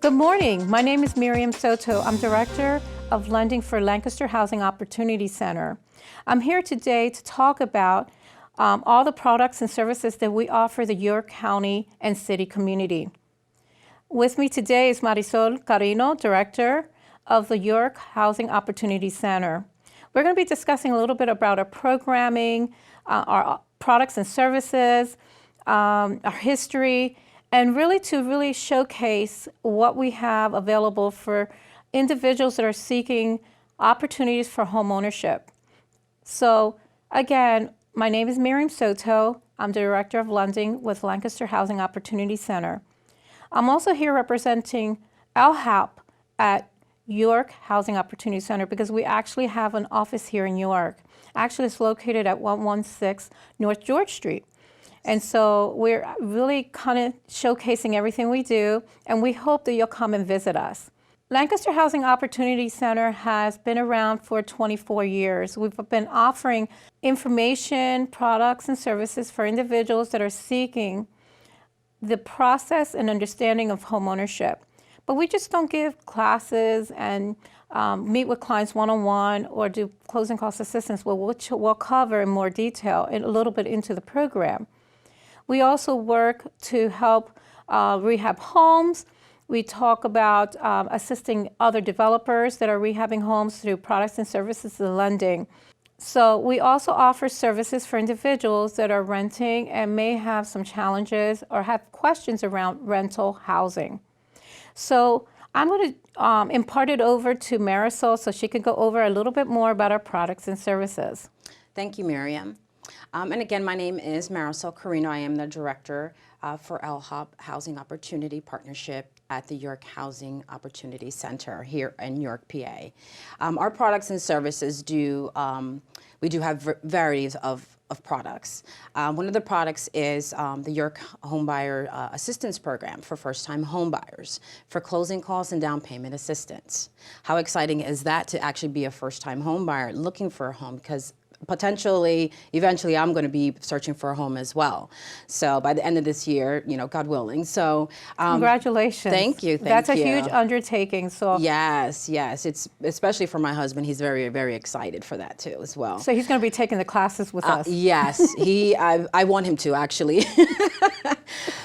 Good morning. My name is Miriam Soto. I'm Director of Lending for Lancaster Housing Opportunity Center. I'm here today to talk about all the products and services that we offer the York County and City community. With me today is Marisol Carino, Director of the York Housing Opportunity Center. We're going to be discussing a little bit about our programming, our products and services, our history, and really to showcase what we have available for individuals that are seeking opportunities for home ownership. So again, my name is Miriam Soto. I'm the Director of Lending with Lancaster Housing Opportunity Center. I'm also here representing LHOP at York Housing Opportunity Center because we actually have an office here in York. Actually, it's located at 116 North George Street. And so we're really kind of showcasing everything we do, and we hope that you'll come and visit us. Lancaster Housing Opportunity Center has been around for 24 years. We've been offering information, products, and services for individuals that are seeking the process and understanding of homeownership. But we just don't give classes and meet with clients one-on-one or do closing cost assistance, which we'll cover in more detail a little bit into the program. We also work to help rehab homes. We talk about assisting other developers that are rehabbing homes through products and services and lending. So we also offer services for individuals that are renting and may have some challenges or have questions around rental housing. So I'm going to impart it over to Marisol so she can go over a little bit more about our products and services. Thank you, Miriam. And again, my name is Marisol Carino. I am the Director for LHOP Housing Opportunity Partnership at the York Housing Opportunity Center here in York, PA. Our products and services we do have varieties of products. One of the products is the York Homebuyer Assistance Program for first-time homebuyers for closing costs and down payment assistance. How exciting is that to actually be a first-time homebuyer looking for a home, because potentially, eventually, I'm going to be searching for a home as well. So by the end of this year, God willing. So congratulations! Thank you. That's a huge undertaking. So yes, it's especially for my husband. He's very, very excited for that too, as well. So he's going to be taking the classes with us. Yes, I want him to actually.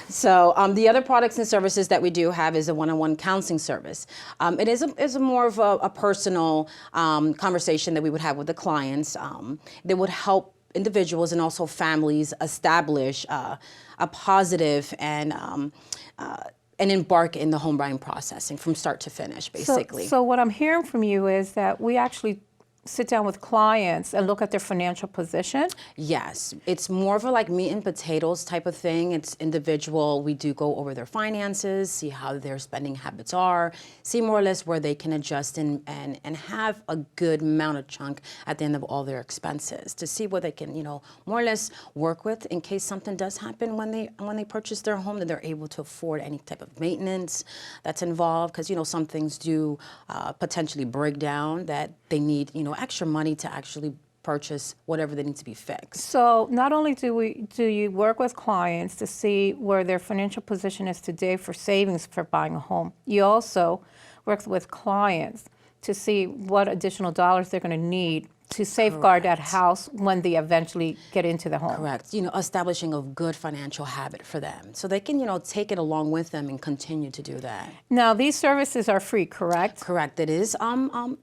So the other products and services that we do have is a one-on-one counseling service. It is a more of a personal conversation that we would have with the clients. That would help individuals and also families establish a positive and embark in the home buying processing from start to finish, basically. So what I'm hearing from you is that we actually sit down with clients and look at their financial position? Yes, it's more of a like meat and potatoes type of thing. It's individual. We do go over their finances, see how their spending habits are, see more or less where they can adjust and have a good amount of chunk at the end of all their expenses to see what they can, more or less work with in case something does happen when they purchase their home, that they're able to afford any type of maintenance that's involved, because some things do potentially break down that they need, extra money to actually purchase whatever they need to be fixed. So not only do you work with clients to see where their financial position is today for savings for buying a home, you also work with clients to see what additional dollars they're going to need to safeguard that house when they eventually get into the home. Correct. Establishing a good financial habit for them so they can, take it along with them and continue to do that. Now, these services are free, correct? Correct. It is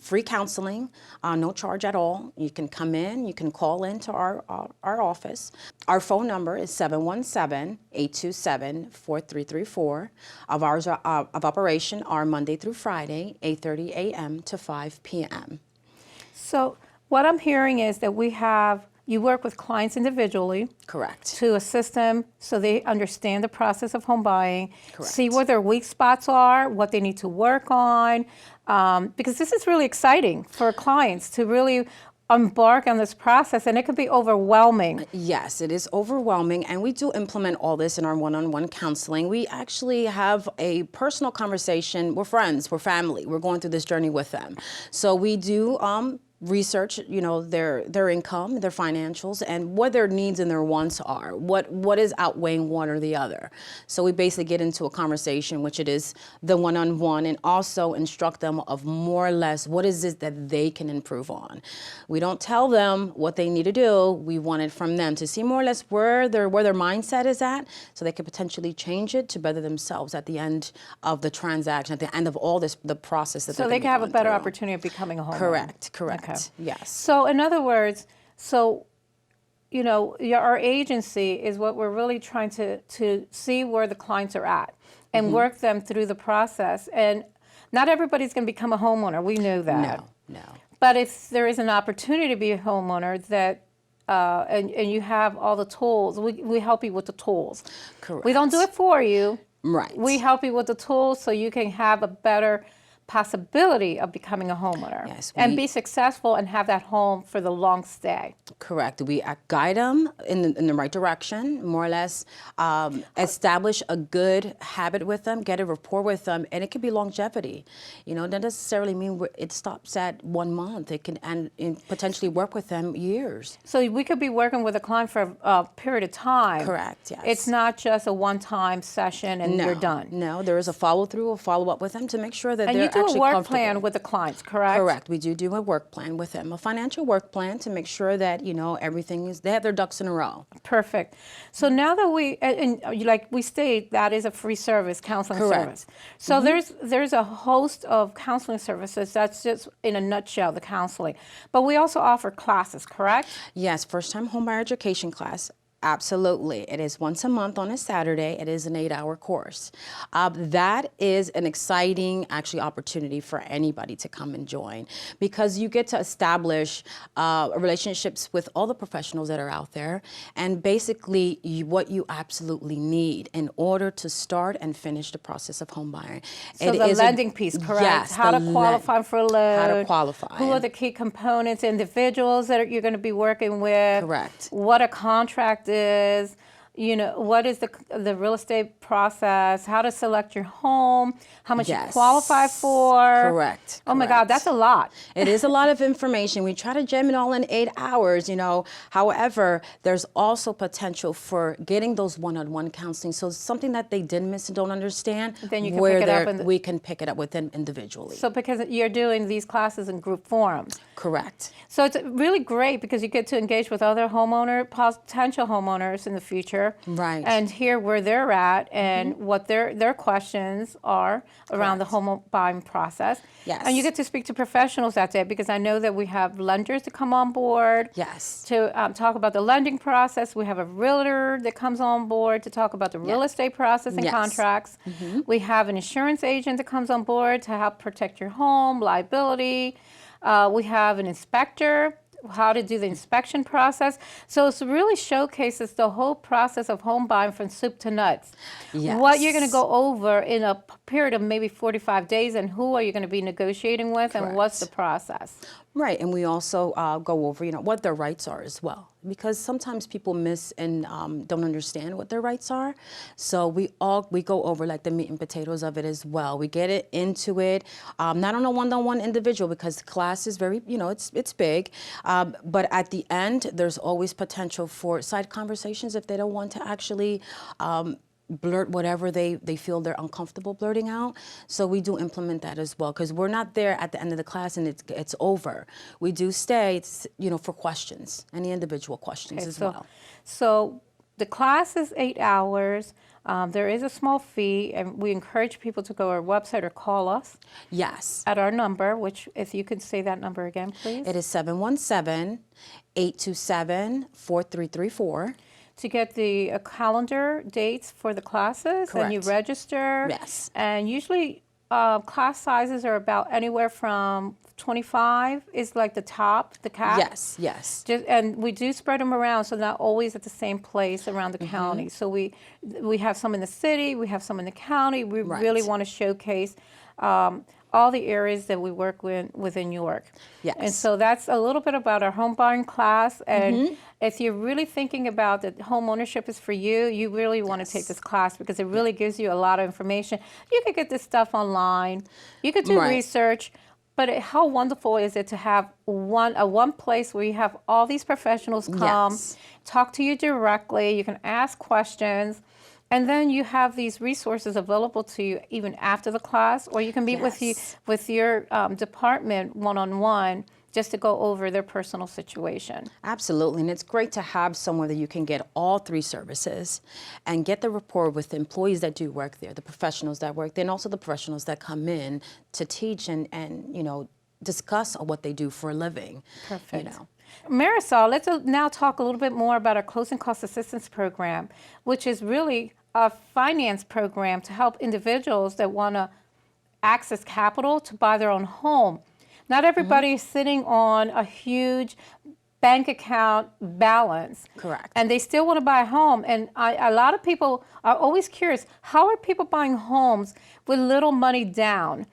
free counseling, no charge at all. You can come in, you can call into our office. Our phone number is 717-827-4334. Our hours of operation are Monday through Friday, 8:30 a.m. to 5 p.m. So what I'm hearing is that you work with clients individually. Correct. To assist them so they understand the process of home buying, Correct. See where their weak spots are, what they need to work on, because this is really exciting for clients to really embark on this process, and it can be overwhelming. Yes, it is overwhelming, and we do implement all this in our one-on-one counseling. We actually have a personal conversation. We're friends, we're family. We're going through this journey with them. So we do research, their income, their financials, and what their needs and their wants are. What is outweighing one or the other. So we basically get into a conversation, which it is the one-on-one, and also instruct them of more or less what is it that they can improve on. We don't tell them what they need to do. We want it from them to see more or less where their mindset is at, so they could potentially change it to better themselves at the end of the transaction, at the end of all the process that So they're they gonna can be have a going better through. opportunity of becoming a homeowner. Correct. Okay. Yes. So in other words, our agency is what we're really trying to see where the clients are at and Mm-hmm. work them through the process. And not everybody's going to become a homeowner. We know that. No. But if there is an opportunity to be a homeowner that, and you have all the tools, we help you with the tools. Correct. We don't do it for you. Right. We help you with the tools so you can have a better possibility of becoming a homeowner. Yes, and we- be successful and have that home for the long stay. Correct. We guide them in the right direction, more or less, establish a good habit with them, get a rapport with them, and it could be longevity. That doesn't necessarily mean it stops at 1 month. It can and potentially work with them years. So we could be working with a client for a period of time. Correct, yes. It's not just a one-time session and you're done. No, there is a follow-through, a follow-up with them to make sure that And they're you do actually a work comfortable. plan with the clients, correct? Correct. We do a work plan with them, a financial work plan to make sure that, they have their ducks in a row. Perfect. So now that like we state, that is a free service, counseling Correct. service. So there's a host of counseling services. That's just in a nutshell, the counseling. But we also offer classes, correct? Yes, first-time homebuyer education class. Absolutely. It is once a month on a Saturday. It is an 8-hour course. That is an exciting, actually, opportunity for anybody to come and join because you get to establish relationships with all the professionals that are out there and basically what you absolutely need in order to start and finish the process of home buying. So the lending piece, correct? Yes. How to qualify for a loan. How to qualify. Who are the key components, individuals that you're going to be working with. Correct. What a contract is. What is the real estate process, how to select your home, how much you Yes. qualify for. Correct. Oh my God, that's a lot. It is a lot of information. We try to jam it all in 8 hours, However, there's also potential for getting those one-on-one counseling. So it's something that they did miss and don't understand, Then you can where pick it up we can pick it up with them individually. So because you're doing these classes in group forums. Correct. So it's really great because you get to engage with other potential homeowners in the future. Right. And hear where they're at and what their questions are around the home buying process. Yes. And you get to speak to professionals that day because I know that we have lenders to come on board. Yes. To talk about the lending process. We have a realtor that comes on board to talk about the real estate process and Yes. contracts. We have an insurance agent that comes on board to help protect your home, liability. We have an inspector, how to do the inspection process. So it really showcases the whole process of home buying from soup to nuts. Yes. What you're going to go over in a period of maybe 45 days and who are you going to be negotiating with and what's the process. Right, and we also go over, what their rights are as well, because sometimes people miss and don't understand what their rights are. So we go over like the meat and potatoes of it as well. We get it into it, not on a one-on-one individual because the class is very, it's big, but at the end there's always potential for side conversations if they don't want to actually blurt whatever they feel they're uncomfortable blurting out. So we do implement that as well because we're not there at the end of the class and it's over. We do stay, for questions, any individual questions as well. So the class is 8 hours. There is a small fee, and we encourage people to go to our website or call us. Yes. At our number, which if you could say that number again, please. It is 717-827-4334. To get the calendar dates for the classes, and you Correct. register. Yes. And usually class sizes are about anywhere from 25 is like the top, the cap. Yes. And we do spread them around, so not always at the same place around the county. So we have some in the city, we have some in the county. We really want to showcase all the areas that we work within York. Yes. And so that's a little bit about our home buying class. And if you're really thinking about that home ownership is for you, you really want to take this class because it really gives you a lot of information. You could get this stuff online. You could do Right. research. But how wonderful is it to have one place where you have all these professionals come, Yes. talk to you directly, you can ask questions, and then you have these resources available to you even after the class, or you can meet Yes. with your department one-on-one just to go over their personal situation. Absolutely, and it's great to have somewhere that you can get all three services and get the rapport with the employees that do work there, the professionals that work there, and also the professionals that come in to teach and discuss what they do for a living. Perfect. You know. Marisol, let's now talk a little bit more about our closing cost assistance program, which is really a finance program to help individuals that want to access capital to buy their own home. Not everybody is sitting on a huge bank account balance. Correct. And they still want to buy a home. And a lot of people are always curious, how are people buying homes with little money down?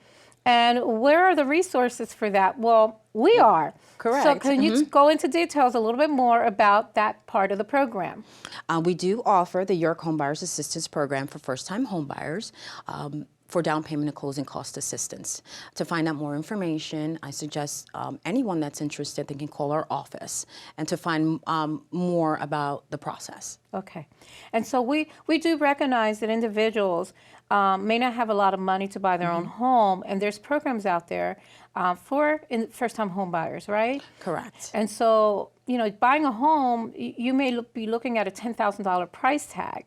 And where are the resources for that? Well, we are. Correct. So can you go into details a little bit more about that part of the program? We do offer the York Homebuyers Assistance Program for first-time homebuyers. For down payment and closing cost assistance. To find out more information, I suggest anyone that's interested, they can call our office and to find more about the process. Okay. And so we do recognize that individuals may not have a lot of money to buy their own home, and there's programs out there for first-time home buyers, right? Correct. And so, buying a home, you may be looking at a $10,000 price tag.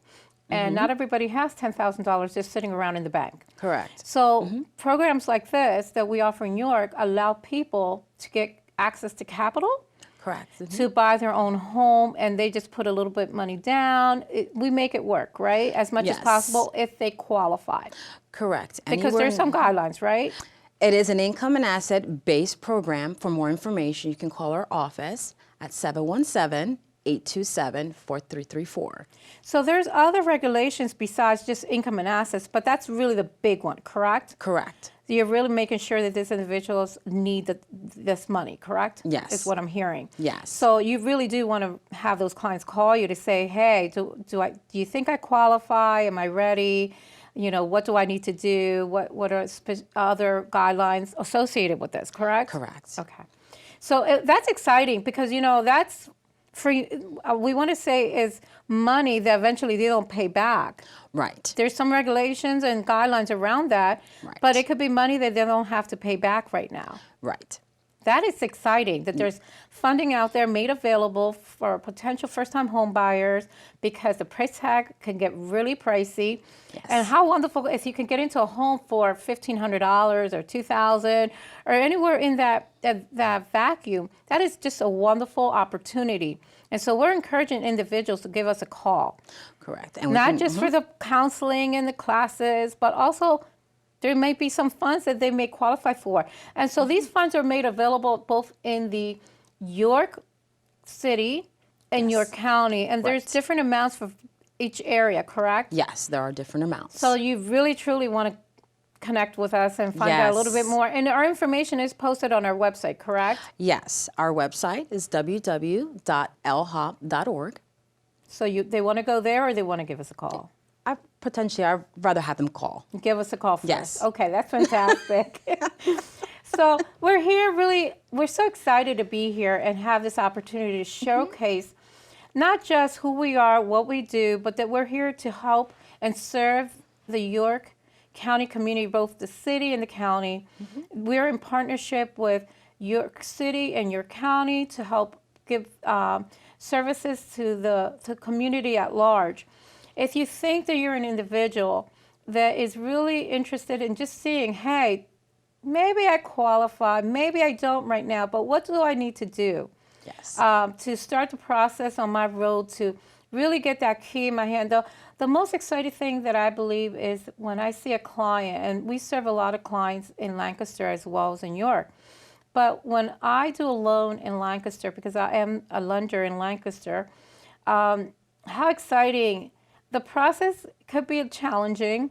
And not everybody has $10,000 just sitting around in the bank. Correct. So programs like this that we offer in York allow people to get access to capital Correct. to buy their own home, and they just put a little bit money down. We make it work, right? As much as Yes. possible if they qualify. Correct. Because there's some guidelines, right? It is an income and asset-based program. For more information, you can call our office at 717-827-4334. So there's other regulations besides just income and assets, but that's really the big one, correct? Correct. You're really making sure that these individuals need this money, correct? Yes. Is what I'm hearing. Yes. So you really do want to have those clients call you to say, hey, do you think I qualify? Am I ready? What do I need to do? What are other guidelines associated with this, correct? Correct. Okay. So that's exciting because, that's free. We want to say is money that eventually they don't pay back. Right. There's some regulations and guidelines around that, Right. but it could be money that they don't have to pay back right now. Right. That is exciting that there's funding out there made available for potential first-time home buyers because the price tag can get really pricey. Yes. And how wonderful if you can get into a home for $1,500 or $2,000 or anywhere in that vacuum. That is just a wonderful opportunity. And so we're encouraging individuals to give us a call. Correct. And Not just for the counseling and the classes, but also there may be some funds that they may qualify for. And so these funds are made available both in the York City and York County, and there's Right. different amounts for each area, correct? Yes, there are different amounts. So you really, truly want to connect with us and find out a little bit Yes. more. And our information is posted on our website, correct? Yes, our website is www.lhop.org. So they want to go there or they want to give us a call? I'd rather have them call. Give us a call first. Yes. Okay, that's fantastic. So we're here we're so excited to be here and have this opportunity to showcase not just who we are, what we do, but that we're here to help and serve the York County community, both the city and the county. We're in partnership with York City and York County to help give services to the community at large. If you think that you're an individual that is really interested in just seeing, hey, maybe I qualify, maybe I don't right now, but what do I need to do Yes. to start the process on my road to really get that key in my hand? The most exciting thing that I believe is when I see a client, and we serve a lot of clients in Lancaster as well as in York, but when I do a loan in Lancaster, because I am a lender in Lancaster, how exciting. The process could be challenging.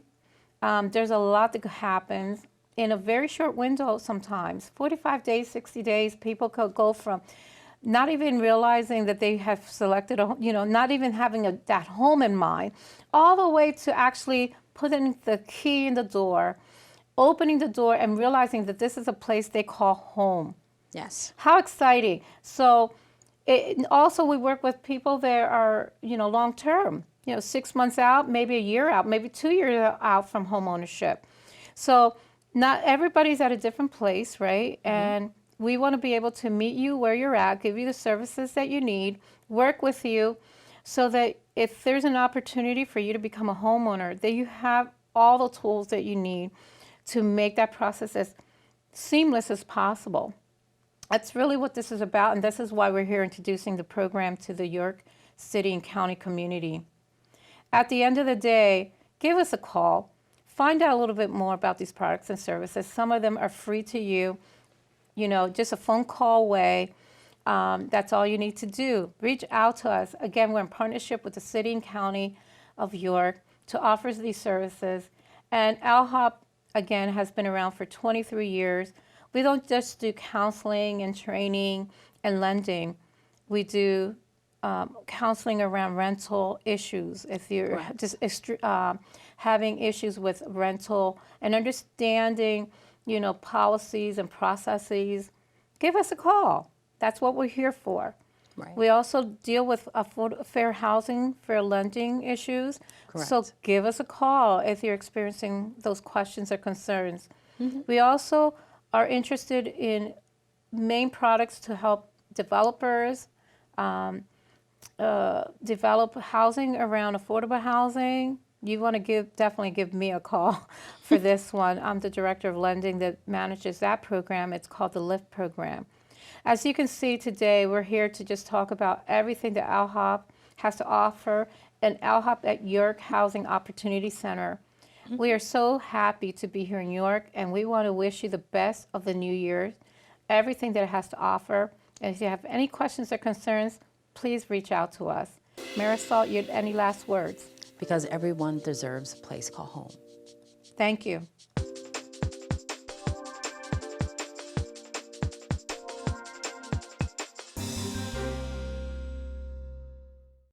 There's a lot that happens in a very short window sometimes. 45 days, 60 days, people could go from not even realizing that they have selected, not even having that home in mind, all the way to actually putting the key in the door opening the door and realizing that this is a place they call home. Yes. How exciting. So also we work with people that are, long term, 6 months out, maybe a year out, maybe 2 years out from home ownership. So not everybody's at a different place, right? And we want to be able to meet you where you're at, give you the services that you need, work with you so that if there's an opportunity for you to become a homeowner, that you have all the tools that you need to make that process as seamless as possible. That's really what this is about, and this is why we're here introducing the program to the York City and County community. At the end of the day, give us a call. Find out a little bit more about these products and services. Some of them are free to you, just a phone call away. That's all you need to do. Reach out to us. Again, we're in partnership with the City and County of York to offer these services. And ALHOP, again, has been around for 23 years. We don't just do counseling and training and lending. We do counseling around rental issues. If you're just having issues with rental and understanding, policies and processes, give us a call. That's what we're here for. Right. We also deal with fair housing, fair lending issues. Correct. So give us a call if you're experiencing those questions or concerns. We also are interested in main products to help developers develop housing around affordable housing. You want to definitely give me a call for this one. I'm the director of lending that manages that program. It's called the LIFT program. As you can see today, we're here to just talk about everything that ALHOP has to offer and ALHOP at York Housing Opportunity Center. We are so happy to be here in York, and we want to wish you the best of the new year, everything that it has to offer. And if you have any questions or concerns, please reach out to us. Marisol, you have any last words? Because everyone deserves a place called home. Thank you.